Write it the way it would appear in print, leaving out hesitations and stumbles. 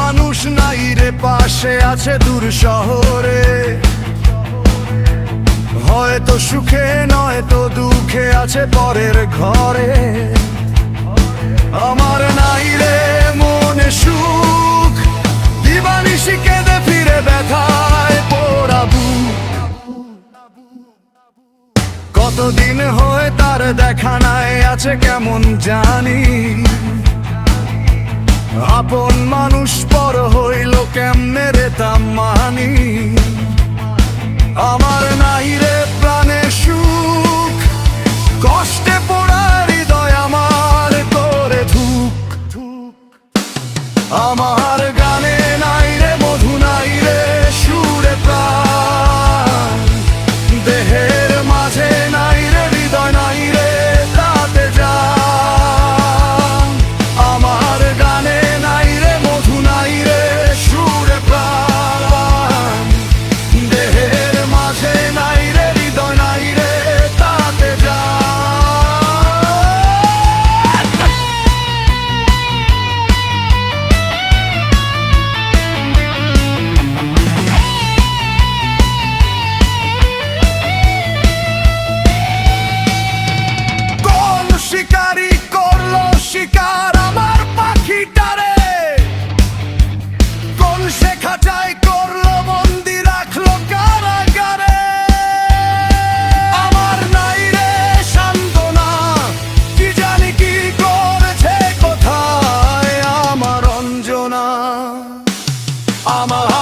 মানুষ নাই রে পাশে আছে দূর শহরে, হয়তো সুখে নয়তো দুঃখে আছে পরের ঘরে। আমার নাই রে মনে সুখ, দিবানিশি কেঁদে ফিরে ব্যথায় পোড়াবু। কতদিন হয় তার দেখা নাই, আছে কেমন জানি। আপন মানুষ পর হইল কেমনে রে তা মানি। আমার নাই রে প্রাণে সুখ, কষ্টে পোড়া হৃদয় আমার তোরে ধুক। আমার গানে নাই রে মধু, নাই রে সুরে প্রাণ, দেহের মাঝে নাই রে হৃদয়, নাই রে তাতে যা। আমার গানে নাই রে মধু, নাই রে সুরে প্রাণ, দেহের মাঝে নাই রে হৃদয়, নাই রে তাতে যা। কোন শিকারি করলো শিকার আমার পাখিটারে, কোন সে খাঁচায় করলো বন্দি রাখলো কারাগারে। আমার নাই রে সান্ত্বনা, কি জানি কি করেছে কোথায় আমার অঞ্জনা। আমার